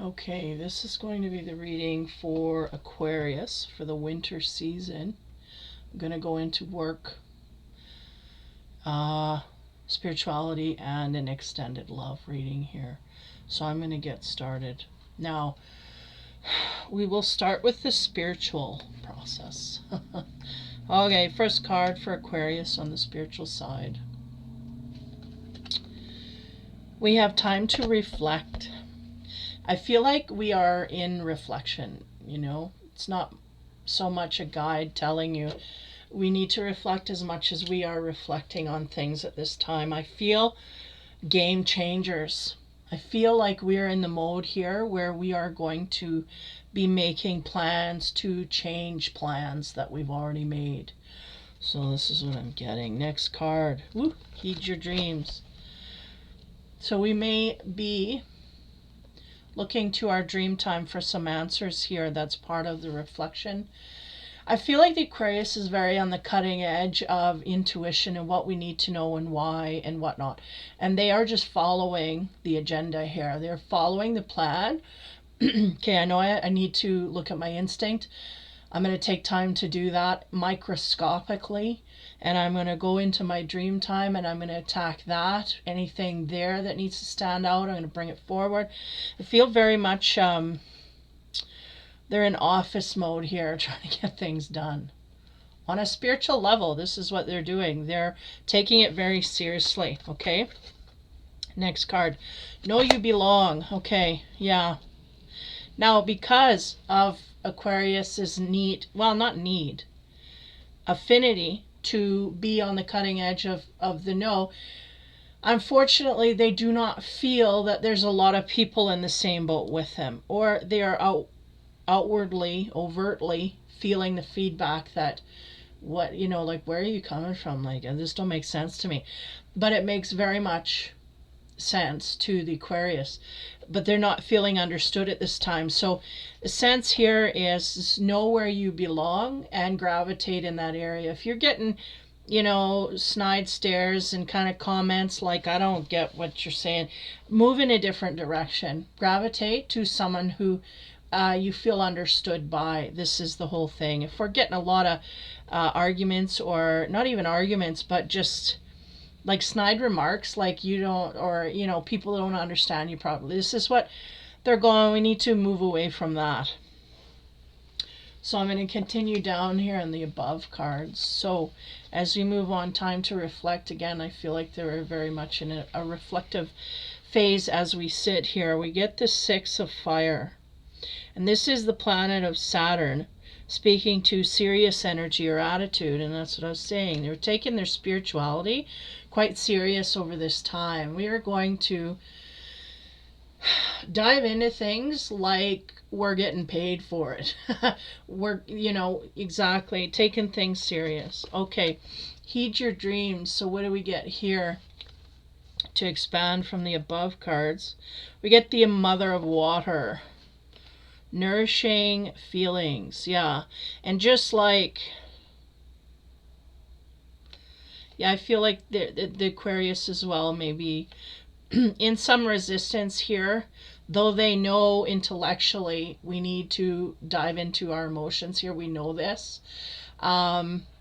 Okay, this is going to be the reading for Aquarius for the winter season. I'm going to go into work, spirituality, and an extended love reading here. So I'm going to get started. Now, we will start with the spiritual process. Okay, first card for Aquarius on the spiritual side. We have time to reflect. I feel like we are in reflection, you know. It's not so much a guide telling you we need to reflect as much as we are reflecting on things at this time. I feel game changers. I feel like we're in the mode here where we are going to be making plans to change plans that we've already made. So this is what I'm getting. Next card. Woo, heed your dreams. So we may be looking to our dream time for some answers here. That's part of the reflection. I feel like the Aquarius is very on the cutting edge of intuition and what we need to know and why and whatnot. And they are just following the agenda here. They're following the plan. Okay, I know I need to look at my instinct. I'm going to take time to do that microscopically. And I'm going to go into my dream time and I'm going to attack that. Anything there that needs to stand out, I'm going to bring it forward. I feel very much they're in office mode here, trying to get things done. On a spiritual level, this is what they're doing. They're taking it very seriously, okay? Next card. Know you belong. Okay, yeah. Now, because of Aquarius's need, well, not need, affinity to be on the cutting edge of the know, unfortunately, they do not feel that there's a lot of people in the same boat with them, or they are outwardly, overtly feeling the feedback that, what, you know, like, where are you coming from? Like, this don't make sense to me. But it makes very much sense to the Aquarius, but they're not feeling understood at this time. So the sense here is know where you belong and gravitate in that area. If you're getting, you know, snide stares and kind of comments like, I don't get what you're saying, move in a different direction. Gravitate to someone who you feel understood by. This is the whole thing. If we're getting a lot of arguments, or not even arguments, but just like snide remarks, like you don't, or, you know, people don't understand you properly, this is what they're going, we need to move away from that. So I'm going to continue down here in the above cards. So as we move on, time to reflect. Again, I feel like they're very much in a reflective phase as we sit here. We get the Six of Fire. And this is the planet of Saturn speaking to serious energy or attitude. And that's what I was saying. They're taking their spirituality quite serious over this time. We are going to dive into things like we're getting paid for it. We're, you know, exactly, taking things serious. Okay, heed your dreams. So what do we get here? To expand from the above cards, we get the Mother of Water. Nourishing feelings, yeah. And just like, yeah, I feel like the Aquarius as well may be in some resistance here, though they know intellectually we need to dive into our emotions here. We know this.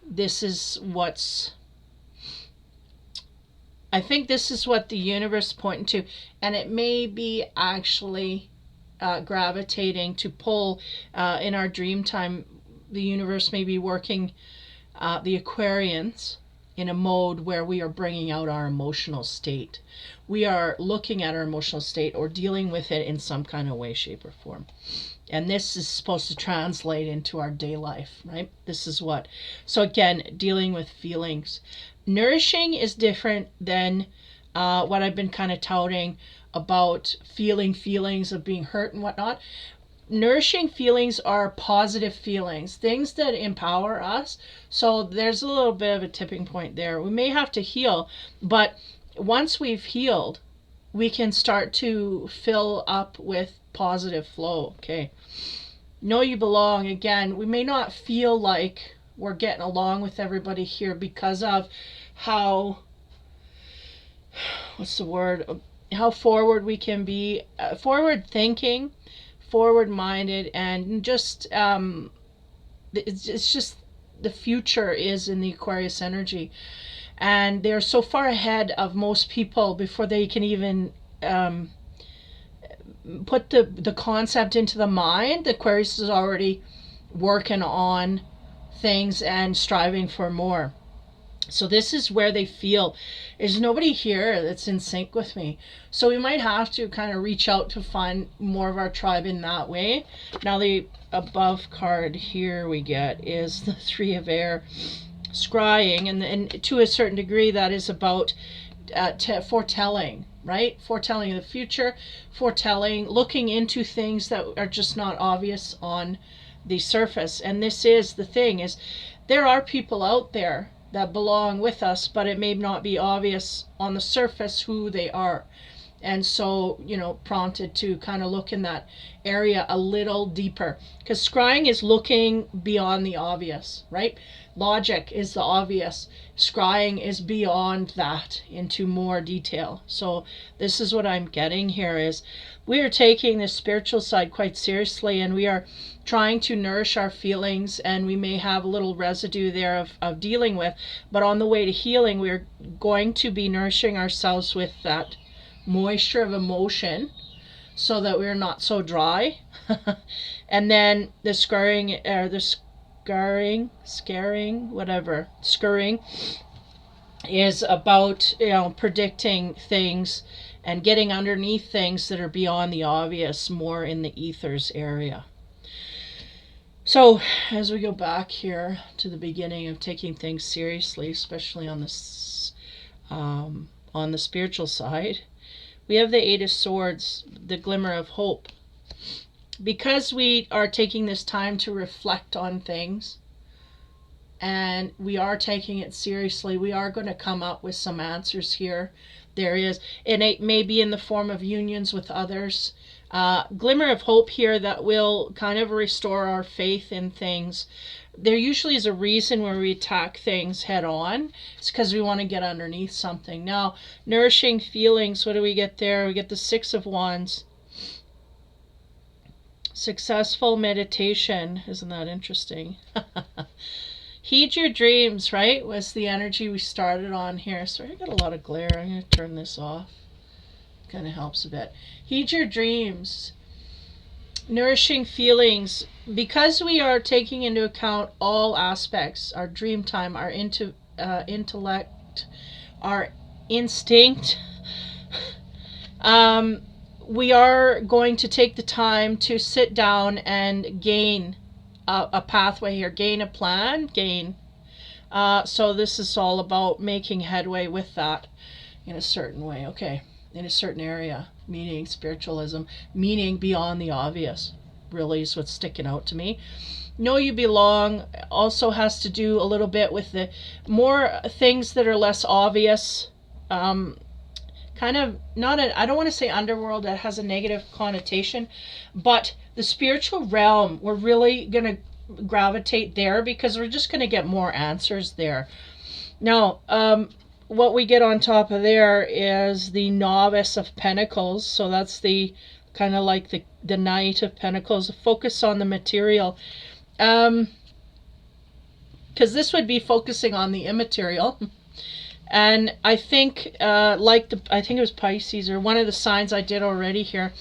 This is what's, I think this is what the universe is pointing to, and it may be actually gravitating to pull in our dream time. The universe may be working the Aquarians in a mode where we are bringing out our emotional state. We are looking at our emotional state or dealing with it in some kind of way, shape, or form. And this is supposed to translate into our day life, right? This is what. So again, dealing with feelings. Nourishing is different than what I've been kind of touting about feeling feelings of being hurt and whatnot. Nourishing feelings are positive feelings, things that empower us. So there's a little bit of a tipping point there. We may have to heal, but once we've healed, we can start to fill up with positive flow. Okay. Know you belong. Again, we may not feel like we're getting along with everybody here because of how, what's the word? how forward we can be, forward thinking, forward minded, and just it's just the future is in the Aquarius energy, and they're so far ahead of most people before they can even put the concept into the mind. The Aquarius is already working on things and striving for more. So this is where they feel there's nobody here that's in sync with me. So we might have to kind of reach out to find more of our tribe in that way. Now the above card here we get is the Three of Air, scrying, and to a certain degree that is about foretelling, right? Foretelling the future, foretelling, looking into things that are just not obvious on the surface. And this is the thing, is there are people out there that belong with us, but it may not be obvious on the surface who they are. And so, you know, prompted to kind of look in that area a little deeper, because scrying is looking beyond the obvious, right? Logic is the obvious. Scrying is beyond that into more detail. So this is what I'm getting here, is we are taking the spiritual side quite seriously, and we are trying to nourish our feelings, and we may have a little residue there of dealing with, but on the way to healing, we're going to be nourishing ourselves with that moisture of emotion so that we're not so dry. And then the scurrying, or the scurrying is about, you know, predicting things and getting underneath things that are beyond the obvious, more in the ethers area. So as we go back here to the beginning of taking things seriously, especially on the spiritual side, we have the Eight of Swords, the glimmer of hope. Because we are taking this time to reflect on things, and we are taking it seriously, we are going to come up with some answers here. There is, and it may be in the form of unions with others. Glimmer of hope here that will kind of restore our faith in things. There usually is a reason where we attack things head on. It's because we want to get underneath something. Now, nourishing feelings, what do we get there? We get the Six of Wands. Successful meditation. Isn't that interesting? Heed your dreams, right? Was the energy we started on here. Sorry, I got a lot of glare. I'm going to turn this off. Kind of helps a bit. Heed your dreams. Nourishing feelings. Because we are taking into account all aspects, our dream time, our intellect, our instinct, we are going to take the time to sit down and gain a pathway here, gain a plan, so this is all about making headway with that in a certain way, okay, in a certain area, meaning spiritualism, meaning beyond the obvious, really is what's sticking out to me. Know you belong also has to do a little bit with the more things that are less obvious, kind of not I don't want to say underworld, that has a negative connotation, but the spiritual realm, we're really going to gravitate there because we're just going to get more answers there. Now, what we get on top of there is the Novice of Pentacles. So that's the kind of like the Knight of Pentacles, focus on the material. Because this would be focusing on the immaterial. And I think, I think it was Pisces or one of the signs I did already here.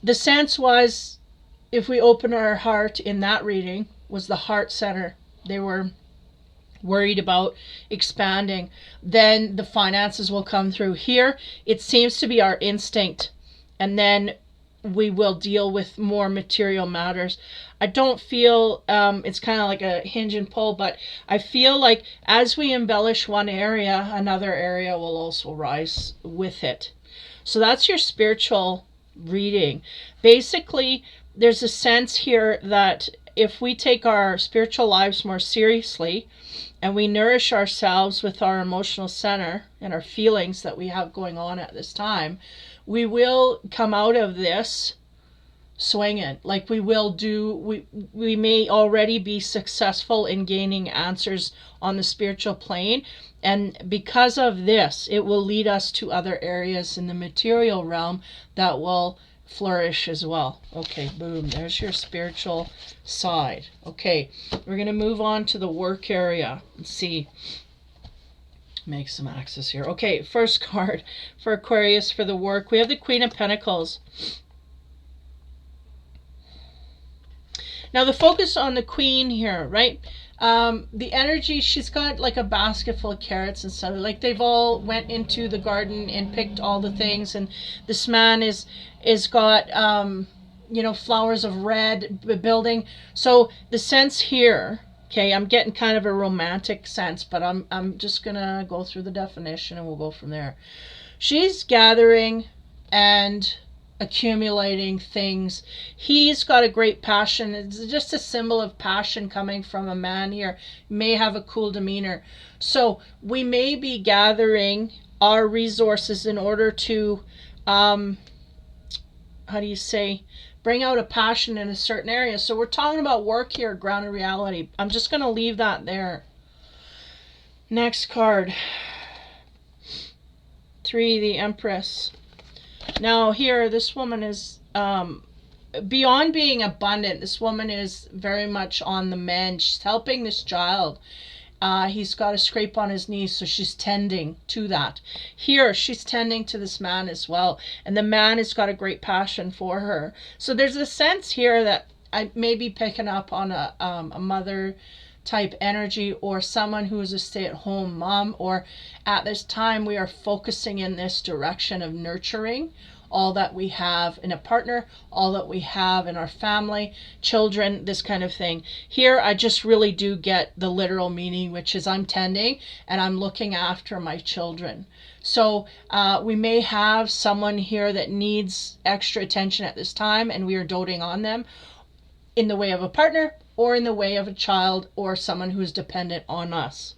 The sense was, if we open our heart in that reading, was the heart center. They were worried about expanding. Then the finances will come through. Here, it seems to be our instinct. And then we will deal with more material matters. I don't feel, it's kind of like a hinge and pull, but I feel like as we embellish one area, another area will also rise with it. So that's your spiritual reading. Basically, there's a sense here that if we take our spiritual lives more seriously and we nourish ourselves with our emotional center and our feelings that we have going on at this time, we will come out of this swinging. Like we may already be successful in gaining answers on the spiritual plane, and because of this, it will lead us to other areas in the material realm that will flourish as well. Okay, boom, there's your spiritual side. Okay, we're going to move on to the work area and see, make some access here. Okay, first card for Aquarius for the work, we have the Queen of Pentacles. Now the focus on the Queen here, right? The energy, she's got like a basket full of carrots and stuff. Like they've all went into the garden and picked all the things, and this man is got you know, flowers of red building. So the sense here, okay, I'm getting kind of a romantic sense, but I'm just gonna go through the definition and we'll go from there. She's gathering and accumulating things. He's got a great passion. It's just a symbol of passion coming from a man here. May have a cool demeanor. So we may be gathering our resources in order to how do you say, bring out a passion in a certain area. So we're talking about work here, grounded reality. I'm just going to leave that there. Next card. 3, the Empress. Now here, this woman is, beyond being abundant, this woman is very much on the mend. She's helping this child. He's got a scrape on his knee, so she's tending to that. Here, she's tending to this man as well. And the man has got a great passion for her. So there's a sense here that I may be picking up on a mother type energy, or someone who is a stay-at-home mom, or at this time we are focusing in this direction of nurturing all that we have in a partner, all that we have in our family, children, this kind of thing. Here I just really do get the literal meaning, which is I'm tending and I'm looking after my children. So we may have someone here that needs extra attention at this time, and we are doting on them in the way of a partner, or in the way of a child, or someone who is dependent on us.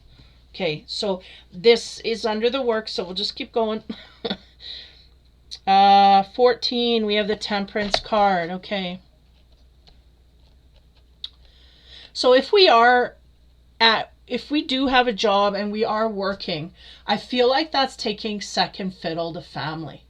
Okay, so this is under the work, so we'll just keep going. 14, we have the Temperance card. Okay. So if we do have a job and we are working, I feel like that's taking second fiddle to family.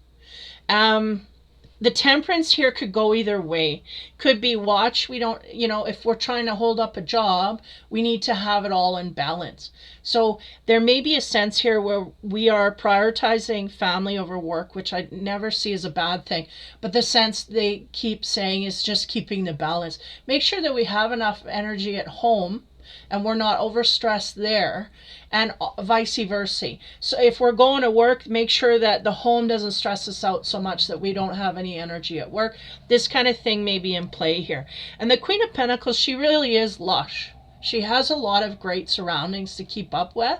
The Temperance here could go either way. Could be we don't, you know, if we're trying to hold up a job, we need to have it all in balance. So there may be a sense here where we are prioritizing family over work, which I never see as a bad thing. But the sense they keep saying is just keeping the balance. Make sure that we have enough energy at home and we're not overstressed there, and vice versa. So if we're going to work, make sure that the home doesn't stress us out so much that we don't have any energy at work. This kind of thing may be in play here. And the Queen of Pentacles, she really is lush. She has a lot of great surroundings to keep up with.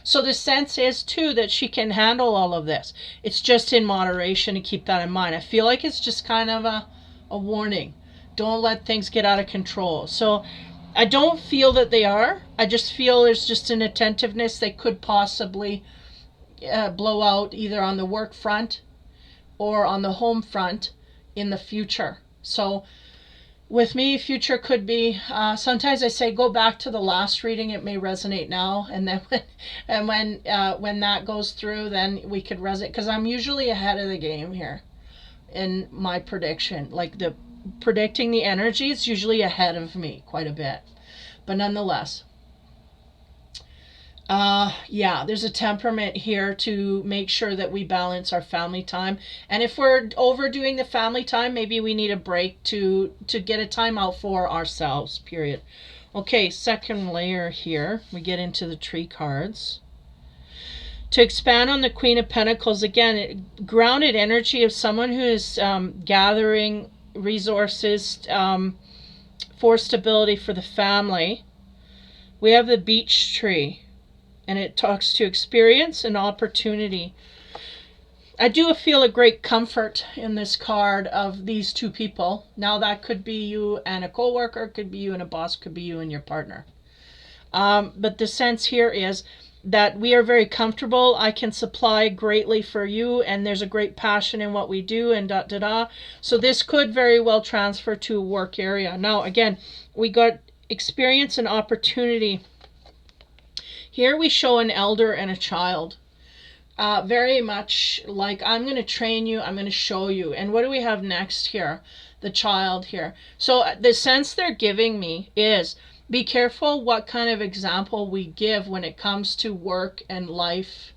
So the sense is too that she can handle all of this. It's just in moderation, to keep that in mind. I feel like it's just kind of a warning. Don't let things get out of control. So I don't feel that they are. I just feel there's just an attentiveness that could possibly blow out either on the work front or on the home front in the future. So with me, future could be, sometimes I say go back to the last reading. It may resonate now, and then when that goes through, then we could resonate, because I'm usually ahead of the game here in my prediction. Like predicting the energy is usually ahead of me quite a bit, but nonetheless, yeah, there's a temperament here to make sure that we balance our family time. And if we're overdoing the family time, maybe we need a break to get a time out for ourselves, period. Okay, second layer here, we get into the tree cards. To expand on the Queen of Pentacles, again, grounded energy of someone who is gathering resources for stability for the family. We have the beech tree, and it talks to experience and opportunity. I do feel a great comfort in this card of these two people. Now that could be you and a co-worker, could be you and a boss, could be you and your partner. But the sense here is that we are very comfortable. I can supply greatly for you, and there's a great passion in what we do, and da da da. So this could very well transfer to a work area. Now, again, we got experience and opportunity. Here we show an elder and a child. Very much like, I'm going to train you, I'm going to show you. And what do we have next here? The child here. So the sense they're giving me is, be careful what kind of example we give when it comes to work and life,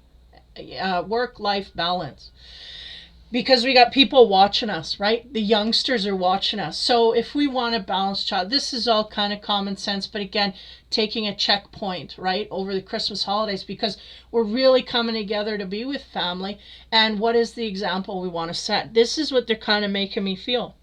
work-life balance. Because we got people watching us, right? The youngsters are watching us. So if we want a balanced child, this is all kind of common sense, but again, taking a checkpoint, right, over the Christmas holidays, because we're really coming together to be with family. And what is the example we want to set? This is what they're kind of making me feel.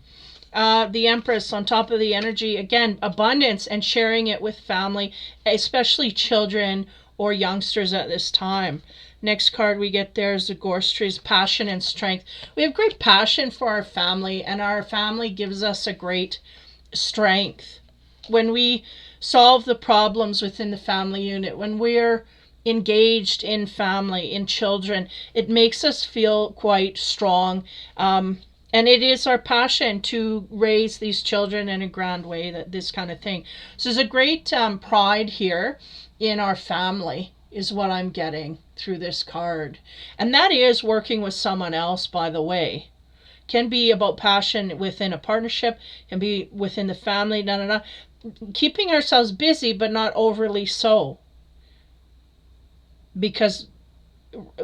The Empress on top of the energy, again, abundance and sharing it with family, especially children or youngsters at this time. Next card we get there is the Gorse Trees, passion and strength. We have great passion for our family, and our family gives us a great strength. When we solve the problems within the family unit, when we're engaged in family, in children, it makes us feel quite strong. And it is our passion to raise these children in a grand way, that this kind of thing. So there's a great pride here in our family, is what I'm getting through this card. And that is working with someone else, by the way. Can be about passion within a partnership, can be within the family, da, da, da. Keeping ourselves busy, but not overly so. Because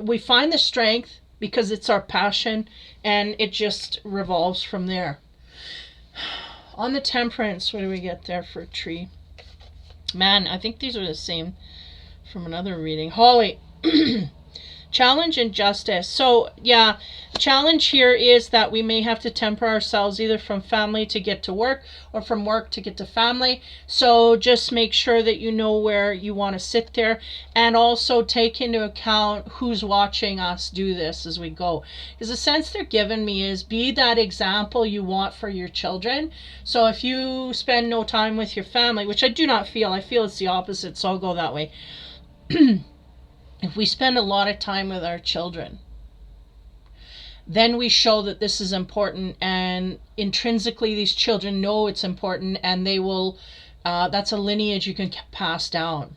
we find the strength, because it's our passion, and it just revolves from there. On the Temperance, what do we get there for a tree? Man, I think these are the same from another reading. Holly. Challenge and justice. So yeah, challenge here is that we may have to temper ourselves either from family to get to work or from work to get to family. So just make sure that you know where you want to sit there, and also take into account who's watching us do this as we go. Because the sense they're giving me is, be that example you want for your children. So if you spend no time with your family, which I do not feel, I feel it's the opposite, so I'll go that way. If we spend a lot of time with our children, then we show that this is important, and intrinsically these children know it's important, and they will, that's a lineage you can pass down.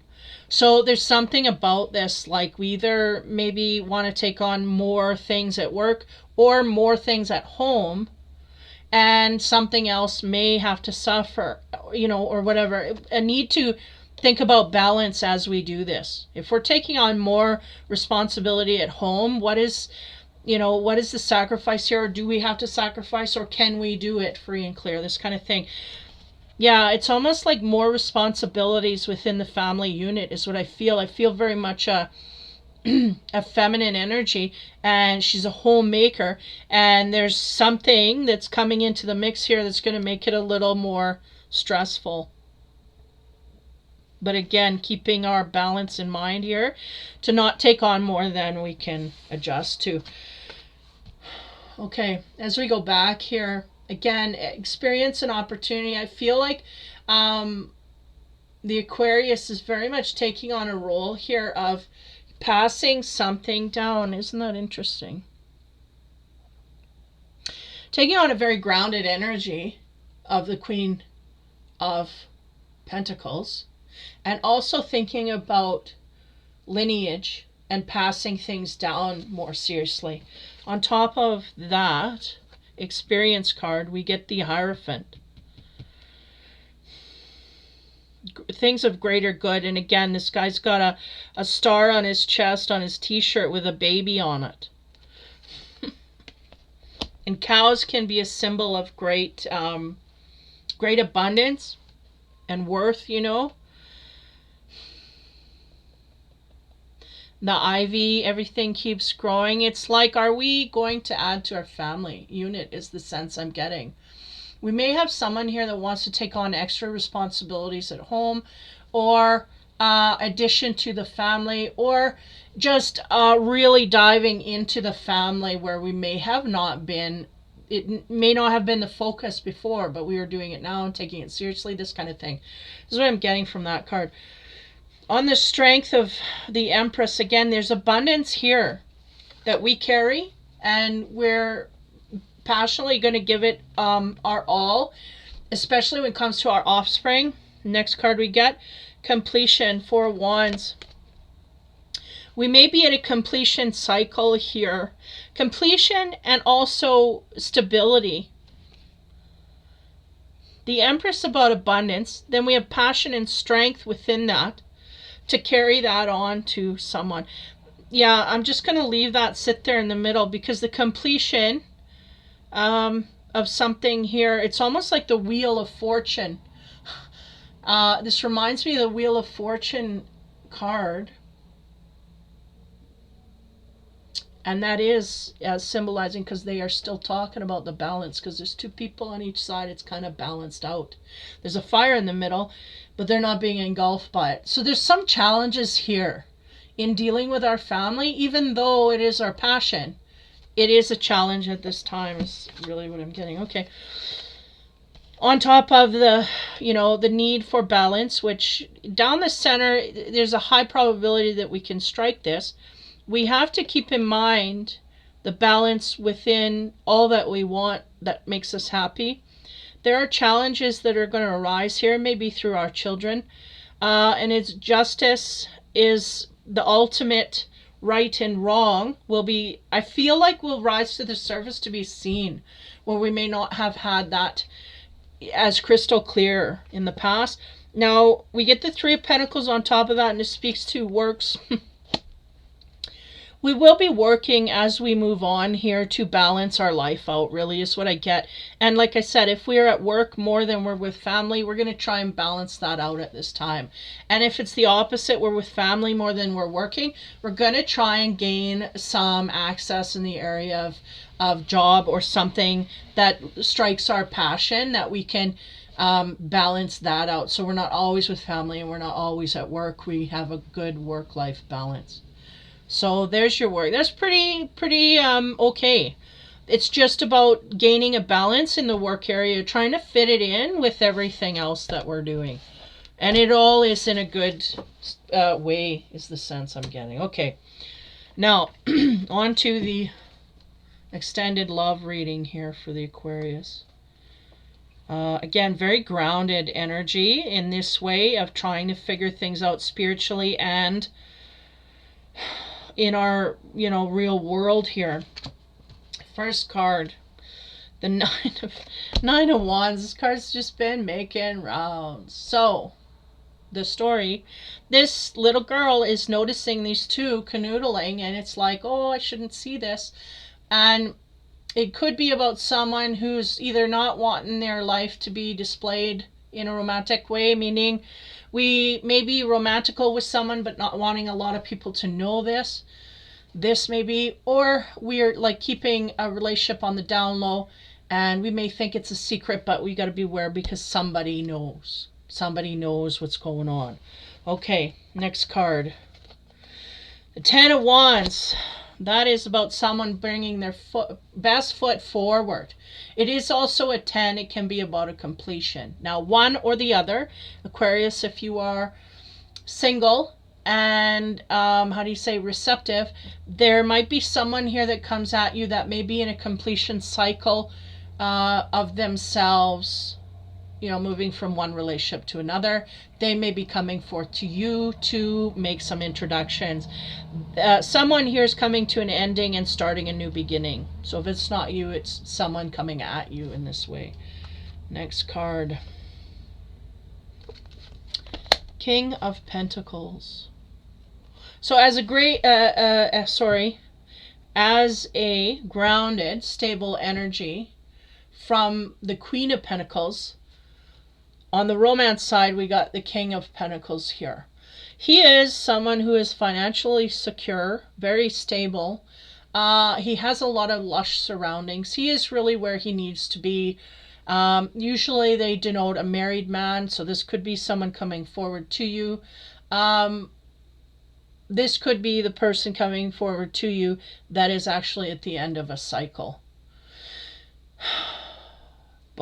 So there's something about this, like we either maybe want to take on more things at work or more things at home, and something else may have to suffer, or whatever. A need to think about balance as we do this. If we're taking on more responsibility at home, what is the sacrifice here? Or do we have to sacrifice, or can we do it free and clear? This kind of thing. Yeah, it's almost like more responsibilities within the family unit is what I feel. I feel very much a feminine energy, and she's a homemaker, and there's something that's coming into the mix here that's going to make it a little more stressful. But again, keeping our balance in mind here to not take on more than we can adjust to. Okay, as we go back here, again, experience and opportunity. I feel like the Aquarius is very much taking on a role here of passing something down. Isn't that interesting? Taking on a very grounded energy of the Queen of Pentacles. And also thinking about lineage and passing things down more seriously. On top of that experience card, we get the Hierophant. Things of greater good. And again, this guy's got a star on his chest, on his t-shirt, with a baby on it. And cows can be a symbol of great abundance and worth, The ivy, everything keeps growing. It's like, are we going to add to our family unit, is the sense I'm getting. We may have someone here that wants to take on extra responsibilities at home, or addition to the family, or just really diving into the family where we may have not been. It may not have been the focus before, but we are doing it now and taking it seriously, this kind of thing. This is what I'm getting from that card. On the strength of the Empress, again, there's abundance here that we carry, and we're passionately going to give it our all, especially when it comes to our offspring. Next card we get, completion, 4 of Wands. We may be at a completion cycle here. Completion and also stability. The Empress about abundance. Then we have passion and strength within that to carry that on to someone. Yeah, I'm just going to leave that sit there in the middle, because the completion of something here, it's almost like the Wheel of Fortune. This reminds me of the Wheel of Fortune card. And that is symbolizing, because they are still talking about the balance, because there's 2 people on each side. It's kind of balanced out. There's a fire in the middle, but they're not being engulfed by it. So there's some challenges here in dealing with our family, even though it is our passion. It is a challenge at this time, is really what I'm getting. Okay. On top of the, the need for balance, which down the center, there's a high probability that we can strike this. We have to keep in mind the balance within all that we want that makes us happy. There are challenges that are going to arise here, maybe through our children. And it's justice is the ultimate. Right and wrong will be, I feel like, will rise to the surface to be seen, where we may not have had that as crystal clear in the past. Now, we get the 3 of Pentacles on top of that, and it speaks to works. We will be working as we move on here to balance our life out, really, is what I get. And like I said, if we're at work more than we're with family, we're going to try and balance that out at this time. And if it's the opposite, we're with family more than we're working, we're going to try and gain some access in the area of job or something that strikes our passion, that we can balance that out. So we're not always with family and we're not always at work. We have a good work-life balance. So there's your work. That's pretty okay. It's just about gaining a balance in the work area, trying to fit it in with everything else that we're doing. And it all is in a good way, is the sense I'm getting. Okay. Now, on to the extended love reading here for the Aquarius. Again, very grounded energy in this way of trying to figure things out spiritually and in our, real world here. First card, the Nine of Wands. This card's just been making rounds. So, the story, this little girl is noticing these 2 canoodling, and it's like, oh, I shouldn't see this. And it could be about someone who's either not wanting their life to be displayed in a romantic way, meaning we may be romantical with someone but not wanting a lot of people to know this may be, or we're like keeping a relationship on the down low, and we may think it's a secret, but we got to beware because somebody knows what's going on. Okay, next card, the 10 of Wands. That is about someone bringing their best foot forward. It is also a 10. It can be about a completion. Now, one or the other. Aquarius, if you are single and, receptive, there might be someone here that comes at you that may be in a completion cycle of themselves, moving from one relationship to another. They may be coming forth to you to make some introductions. Someone here is coming to an ending and starting a new beginning. So if it's not you, it's someone coming at you in this way. Next card. King of Pentacles. So as as a grounded, stable energy from the Queen of Pentacles, on the romance side, we got the King of Pentacles here. He is someone who is financially secure, very stable. He has a lot of lush surroundings. He is really where he needs to be. Usually they denote a married man, so this could be someone coming forward to you. This could be the person coming forward to you that is actually at the end of a cycle.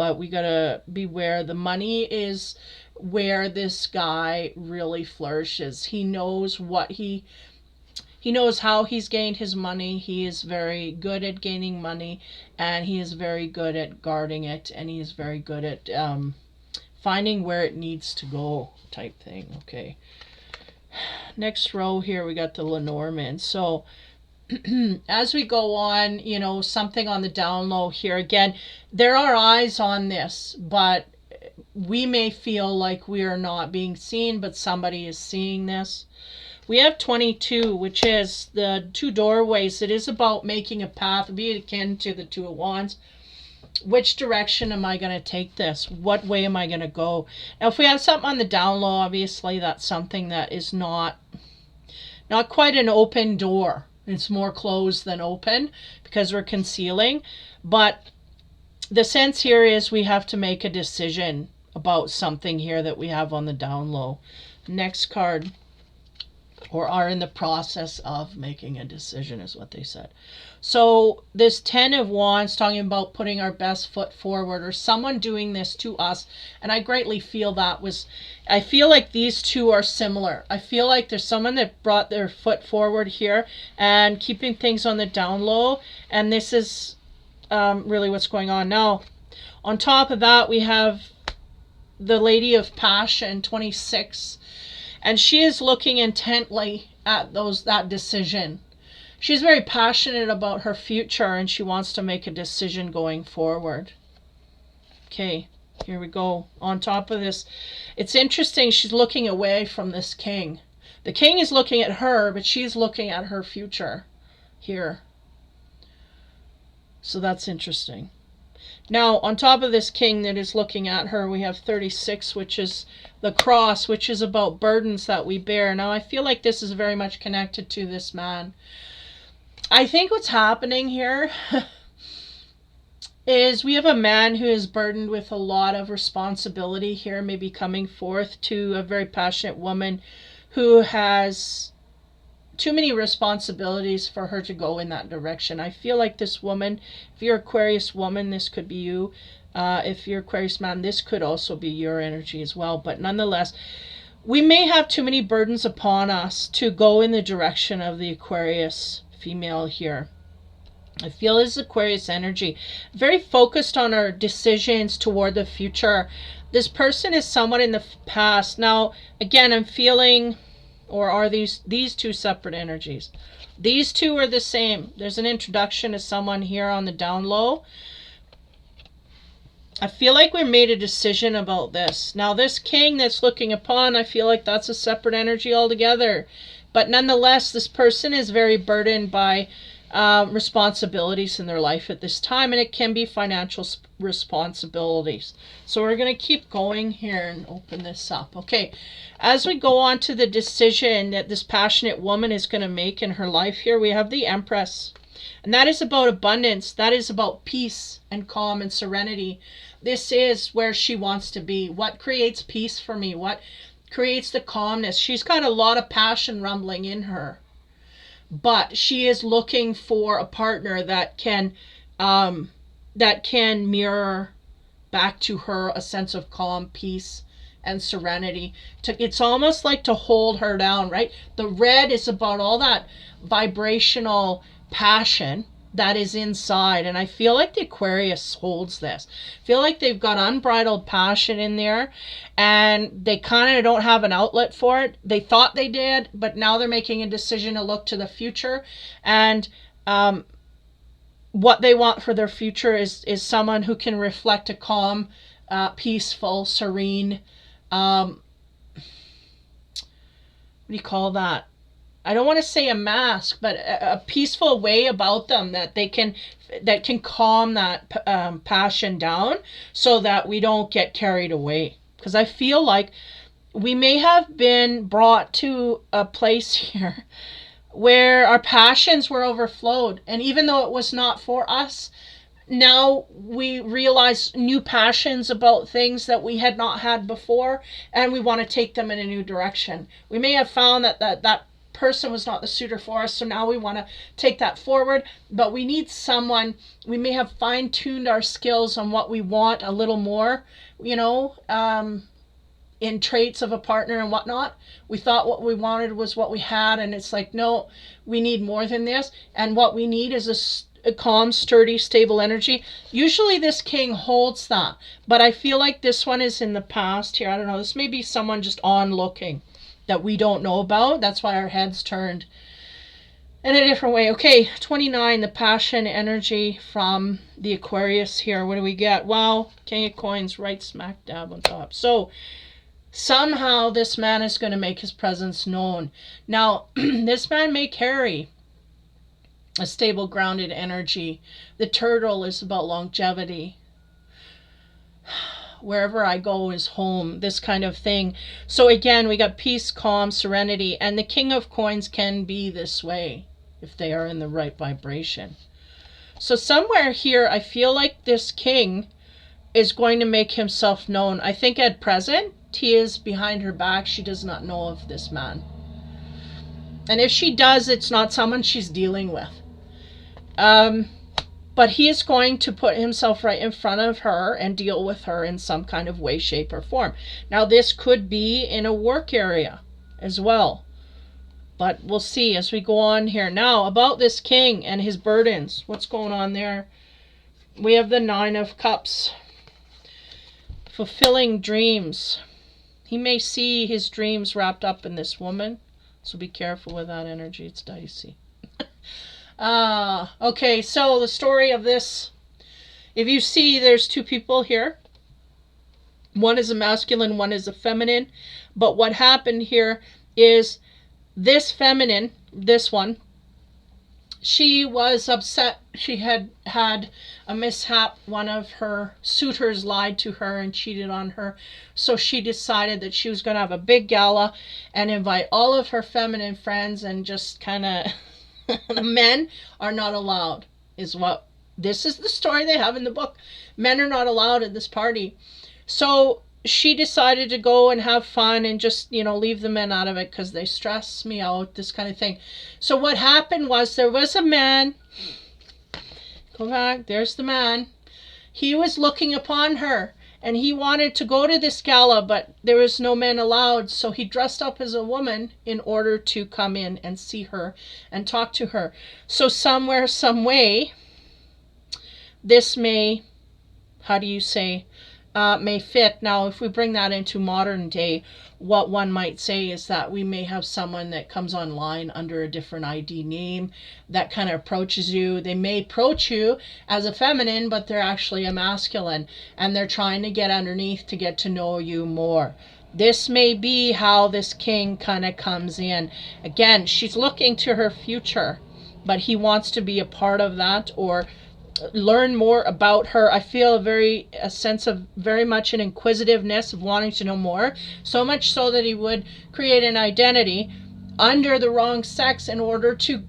but we gotta beware. The money is where this guy really flourishes. He knows he knows how he's gained his money. He is very good at gaining money, and he is very good at guarding it, and he is very good at finding where it needs to go, type thing. Okay. Next row here, we got the Lenormand. So as we go on, you know, something on the down low here. Again, there are eyes on this, but we may feel like we are not being seen, but somebody is seeing this. We have 22, which is the two doorways. It is about making a path, be it akin to the Two of Wands. Which direction am I going to take this? What way am I going to go? Now, if we have something on the down low, obviously that's something that is not quite an open door. It's more closed than open because we're concealing. But the sense here is we have to make a decision about something here that we have on the down low. Next card, or are in the process of making a decision, is what they said. So this 10 of Wands talking about putting our best foot forward, or someone doing this to us. And I greatly feel I feel like these two are similar. I feel like there's someone that brought their foot forward here and keeping things on the down low. And this is really what's going on. Now, on top of that, we have the Lady of Passion, 26. And she is looking intently at that decision. She's very passionate about her future, and she wants to make a decision going forward. Okay, here we go. On top of this, it's interesting, she's looking away from this king. The king is looking at her, but she's looking at her future here. So that's interesting. Now, on top of this king that is looking at her, we have 36, which is the cross, which is about burdens that we bear. Now, I feel like this is very much connected to this man. I think what's happening here is we have a man who is burdened with a lot of responsibility here, maybe coming forth to a very passionate woman who has too many responsibilities for her to go in that direction. I feel like this woman, if you're Aquarius woman, this could be you. If you're Aquarius man, this could also be your energy as well. But nonetheless, we may have too many burdens upon us to go in the direction of the Aquarius female here. I feel this Aquarius energy, very focused on our decisions toward the future. This person is someone in the past. Now, again, I'm feeling, or are these two separate energies? These two are the same. There's an introduction to someone here on the down low. I feel like we made a decision about this. Now, this king that's looking upon, I feel like that's a separate energy altogether. But nonetheless, this person is very burdened by responsibilities in their life at this time, and it can be financial responsibilities. So we're going to keep going here and open this up. Okay, as we go on to the decision that this passionate woman is going to make in her life here, we have the Empress. And that is about abundance. That is about peace and calm and serenity. This is where she wants to be. What creates peace for me? What creates the calmness? She's got a lot of passion rumbling in her. But she is looking for a partner that can mirror back to her a sense of calm, peace, and serenity. It's almost like to hold her down, right? The red is about all that vibrational passion that is inside, and I feel like the Aquarius holds this. I feel like they've got unbridled passion in there, and they kind of don't have an outlet for it. They thought they did, but now they're making a decision to look to the future, and what they want for their future is someone who can reflect a calm, peaceful, serene, what do you call that? I don't want to say a mask, but a peaceful way about them that can calm that passion down so that we don't get carried away. Because I feel like we may have been brought to a place here where our passions were overflowed. And even though it was not for us, now we realize new passions about things that we had not had before, and we want to take them in a new direction. We may have found that person was not the suitor for us, so now we want to take that forward. But we need someone, we may have fine-tuned our skills on what we want a little more, you know, in traits of a partner and whatnot. We thought what we wanted was what we had, and it's like, no, we need more than this. And what we need is a calm, sturdy, stable energy. Usually this king holds that, but I feel like this one is in the past here. I don't know, this may be someone just on looking that we don't know about. That's why our heads turned in a different way. Okay, 29, the passion energy from the Aquarius here. What do we get? Wow, King of Coins right smack dab on top. So somehow this man is going to make his presence known. Now, this man may carry a stable, grounded energy. The turtle is about longevity. Wherever I go is home, this kind of thing. So again, we got peace, calm, serenity, and the King of Coins can be this way if they are in the right vibration. So somewhere here, I feel like this king is going to make himself known. I think at present, he is behind her back. She does not know of this man. And if she does, it's not someone she's dealing with. But he is going to put himself right in front of her and deal with her in some kind of way, shape, or form. Now, this could be in a work area as well. But we'll see as we go on here. Now, about this king and his burdens. What's going on there? We have the Nine of Cups. Fulfilling dreams. He may see his dreams wrapped up in this woman. So be careful with that energy. It's dicey. Okay, so the story of this, if you see, there's two people here. One is a masculine, one is a feminine. But what happened here is this feminine, this one, she was upset. She had had a mishap. One of her suitors lied to her and cheated on her. So she decided that she was going to have a big gala and invite all of her feminine friends and just kind of... The men are not allowed, is what, this is the story they have in the book. Men are not allowed at this party. So she decided to go and have fun and just, you know, leave the men out of it because they stress me out, this kind of thing. So what happened was there was a man, go back, there's the man. He was looking upon her and he wanted to go to this gala, but there was no men allowed. So he dressed up as a woman in order to come in and see her and talk to her. So somewhere, some way, this may, how do you say, may fit. Now, if we bring that into modern day, what one might say is that we may have someone that comes online under a different ID name that kind of approaches you. They may approach you as a feminine, but they're actually a masculine, and they're trying to get underneath to get to know you more. This may be how this king kind of comes in. Again, she's looking to her future, but he wants to be a part of that or learn more about her. I feel a sense of very much an inquisitiveness of wanting to know more, so much so that he would create an identity under the wrong sex in order to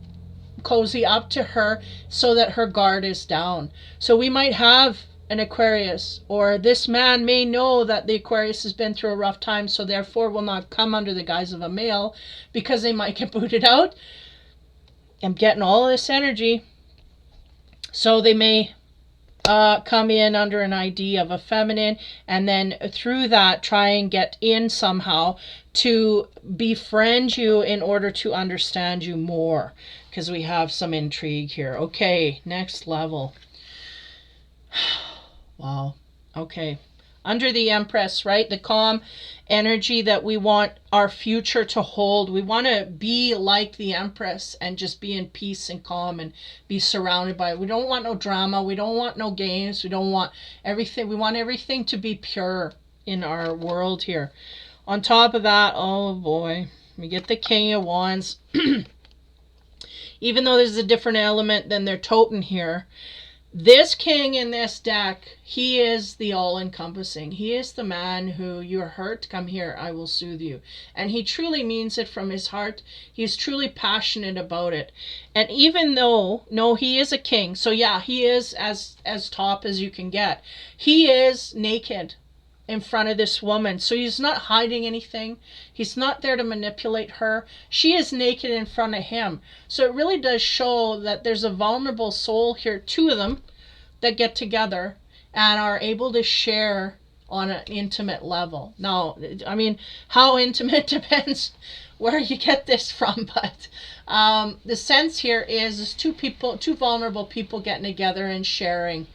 cozy up to her so that her guard is down. So we might have an Aquarius, or this man may know that the Aquarius has been through a rough time, so therefore will not come under the guise of a male because they might get booted out. I'm getting all this energy. So they may come in under an ID of a feminine, and then through that try and get in somehow to befriend you in order to understand you more, because we have some intrigue here. Okay, next level. Wow. Okay. Under the Empress, right? The calm energy that we want our future to hold. We want to be like the Empress and just be in peace and calm and be surrounded by it. We don't want no drama. We don't want no games. We don't want everything. We want everything to be pure in our world here. On top of that, oh boy, we get the King of Wands. Even though there's a different element than they're toting here, this king in this deck, he is the all-encompassing. He is the man who, you're hurt, come here, I will soothe you. And he truly means it from his heart. He's truly passionate about it. And even though, no, he is a king. So yeah, he is as top as you can get. He is naked. in front of this woman. So he's not hiding anything. He's not there to manipulate her. She is naked in front of him. So it really does show that there's a vulnerable soul here, two of them, that get together and are able to share on an intimate level. Now, I mean, how intimate depends where you get this from, but the sense here is two vulnerable people getting together and sharing,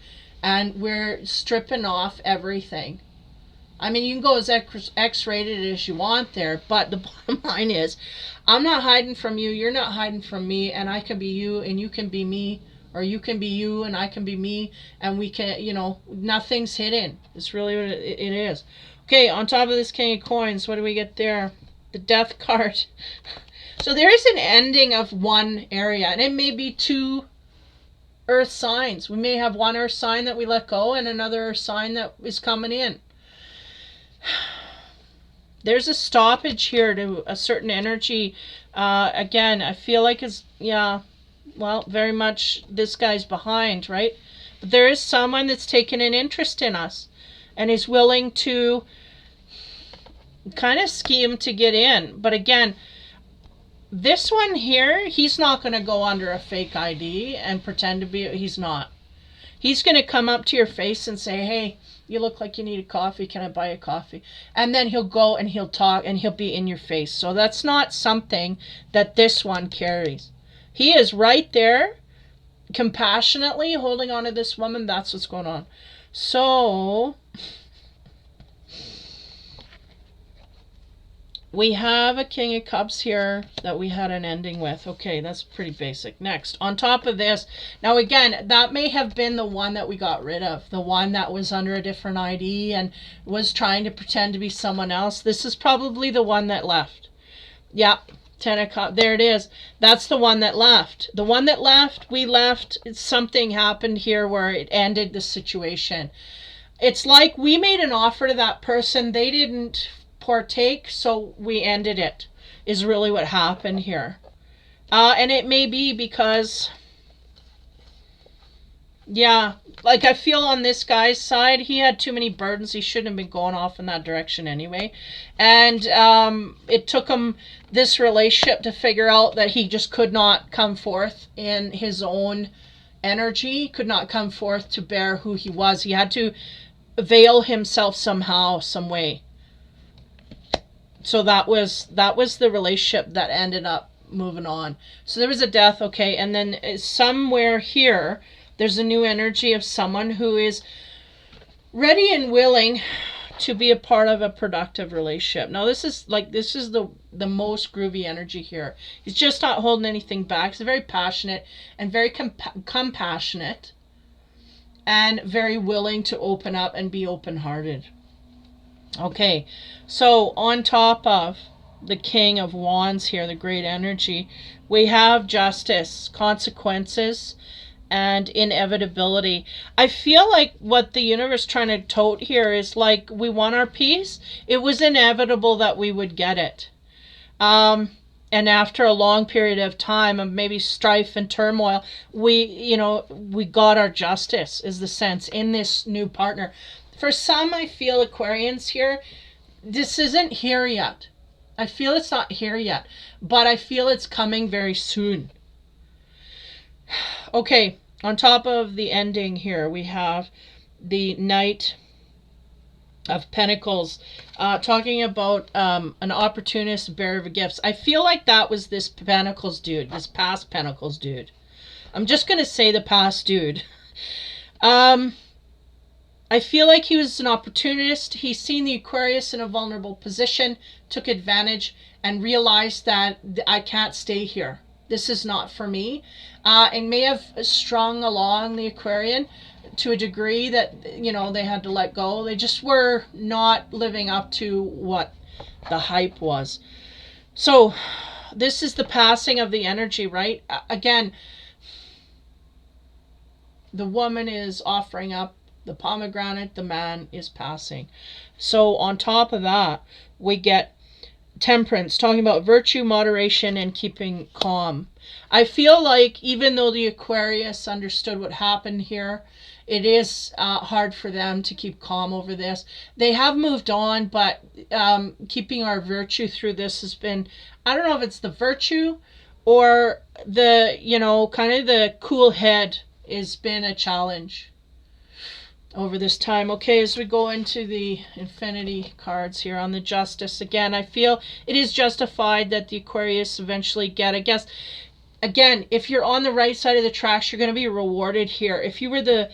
and we're stripping off everything. I mean, you can go as X-rated as you want there, but the bottom line is, I'm not hiding from you, you're not hiding from me, and I can be you, and you can be me, or you can be you, and I can be me, and we can, nothing's hidden. It's really what it is. Okay, on top of this King of Coins, what do we get there? The Death card. So there is an ending of one area, and it may be two earth signs. We may have one earth sign that we let go, and another earth sign that is coming in. There's a stoppage here to a certain energy. Again, I feel like it's, well, very much this guy's behind, right? But there is someone that's taken an interest in us and is willing to kind of scheme to get in. But again, this one here, he's not going to go under a fake ID and pretend to be, he's not. He's going to come up to your face and say, hey, you look like you need a coffee. Can I buy a coffee? And then he'll go and he'll talk and he'll be in your face. So that's not something that this one carries. He is right there, compassionately holding on to this woman. That's what's going on. So we have a King of Cups here that we had an ending with. Okay, that's pretty basic. Next, on top of this, now again, that may have been the one that we got rid of. The one that was under a different ID and was trying to pretend to be someone else. This is probably the one that left. Yeah, 10 of Cups. There it is. That's the one that left. The one that left, we left. Something happened here where it ended the situation. It's like we made an offer to that person. They didn't partake, so we ended it, is really what happened here. And it may be because, like I feel on this guy's side, he had too many burdens. He shouldn't have been going off in that direction anyway. And it took him this relationship to figure out that he just could not come forth in his own energy, could not come forth to bear who he was. He had to veil himself somehow, some way. So that was the relationship that ended up moving on. So there was a death, okay, and then somewhere here, there's a new energy of someone who is ready and willing to be a part of a productive relationship. Now this is the most groovy energy here. He's just not holding anything back. He's very passionate and very compassionate and very willing to open up and be open-hearted. Okay, so on top of the King of Wands here, the great energy, we have justice, consequences, and inevitability. I feel like what the universe is trying to tote here is like, we want our peace. It was inevitable that we would get it. And after a long period of time of maybe strife and turmoil, we got our justice, is the sense, in this new partner. For some, I feel Aquarians here, this isn't here yet. I feel it's not here yet, but I feel it's coming very soon. Okay, on top of the ending here, we have the Knight of Pentacles, talking about an opportunist bearer of gifts. I feel like that was this Pentacles dude, this past Pentacles dude. I'm just going to say the past dude. I feel like he was an opportunist. He's seen the Aquarius in a vulnerable position, took advantage, and realized that I can't stay here. This is not for me. And may have strung along the Aquarian to a degree that, they had to let go. They just were not living up to what the hype was. So this is the passing of the energy, right? Again, the woman is offering up the pomegranate, the man is passing. So on top of that, we get Temperance, talking about virtue, moderation, and keeping calm. I feel like even though the Aquarius understood what happened here, It is hard for them to keep calm over this. They have moved on, but keeping our virtue through this has been, I don't know if it's the virtue or the, kind of the cool head has been a challenge over this time. Okay, as we go into the infinity cards here on the justice, again, I feel it is justified that the Aquarius eventually get, I guess, again, if you're on the right side of the tracks, you're going to be rewarded here. If you were the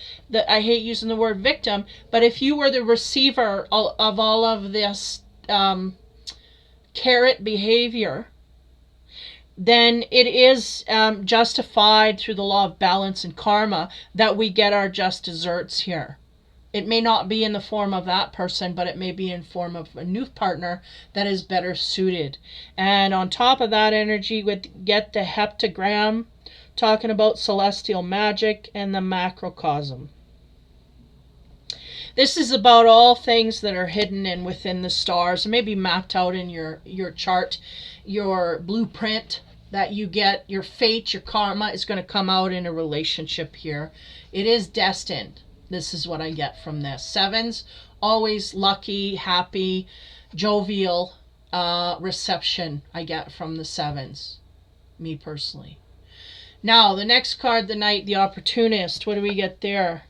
I hate using the word victim, but if you were the receiver of all of this carrot behavior, then it is justified through the law of balance and karma that we get our just desserts here. It may not be in the form of that person, but it may be in form of a new partner that is better suited. And on top of that energy, we get the heptagram, talking about celestial magic and the macrocosm. This is about all things that are hidden and within the stars, maybe mapped out in your chart, your blueprint that you get, your fate, your karma is going to come out in a relationship here. It is destined. This is what I get from this. Sevens, always lucky, happy, jovial reception I get from the sevens, me personally. Now, the next card, the Knight, the Opportunist. What do we get there?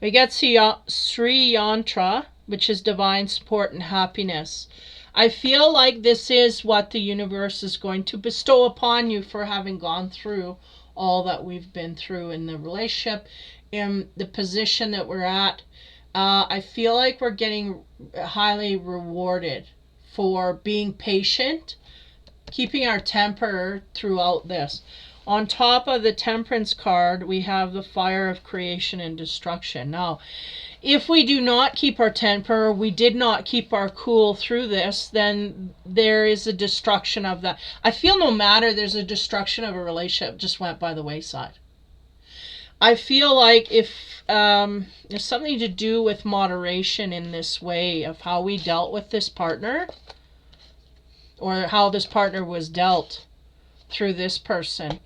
We get Sri Yantra, which is divine support and happiness. I feel like this is what the universe is going to bestow upon you for having gone through all that we've been through in the relationship, in the position that we're at. I feel like we're getting highly rewarded for being patient, keeping our temper throughout this. On top of the Temperance card, we have the Fire of Creation and Destruction. Now, if we do not keep our temper, we did not keep our cool through this, then there is a destruction of that. I feel no matter, there's a destruction of a relationship just went by the wayside. I feel like if there's something to do with moderation in this way of how we dealt with this partner, or how this partner was dealt through this person.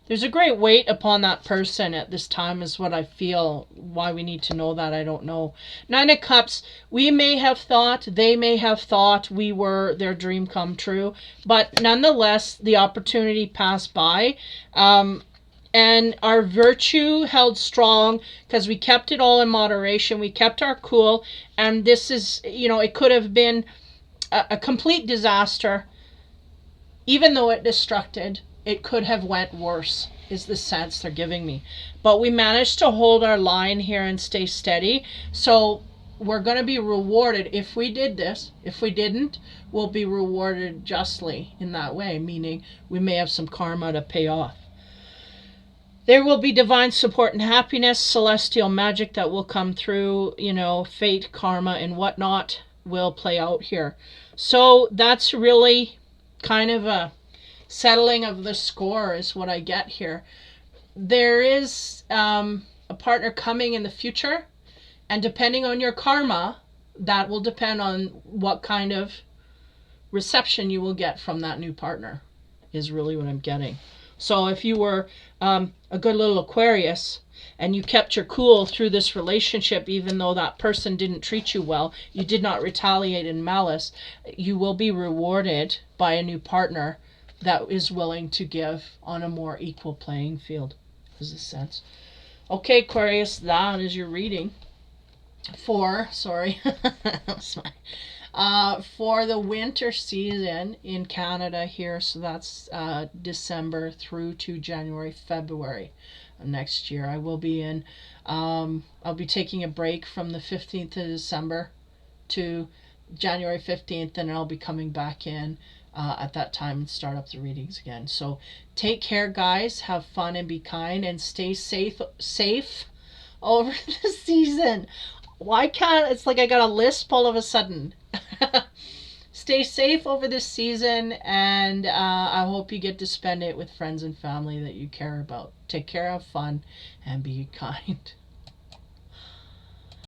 There's a great weight upon that person at this time is what I feel. Why we need to know that, I don't know. Nine of Cups, we may have thought, they may have thought we were their dream come true, but nonetheless, the opportunity passed by. And our virtue held strong because we kept it all in moderation. We kept our cool. And this is, it could have been a complete disaster. Even though it destructed, it could have went worse, is the sense they're giving me. But we managed to hold our line here and stay steady. So we're going to be rewarded if we did this. If we didn't, we'll be rewarded justly in that way, meaning we may have some karma to pay off. There will be divine support and happiness, celestial magic that will come through, fate, karma, and whatnot will play out here. So that's really kind of a settling of the score is what I get here. There is a partner coming in the future, and depending on your karma, that will depend on what kind of reception you will get from that new partner, is really what I'm getting. So if you were a good little Aquarius and you kept your cool through this relationship, even though that person didn't treat you well, you did not retaliate in malice, you will be rewarded by a new partner that is willing to give on a more equal playing field, is the sense. Okay, Aquarius, that is your reading for, for the winter season in Canada here. So that's December through to January, February of next year. I will be in, I'll be taking a break from the 15th of December to January 15th, and I'll be coming back in at that time and start up the readings again. So take care, guys. Have fun and be kind, and stay safe over the season. Why can't, it's like I got a lisp all of a sudden. Stay safe over this season, and I hope you get to spend it with friends and family that you care about. Take care, have fun, and be kind.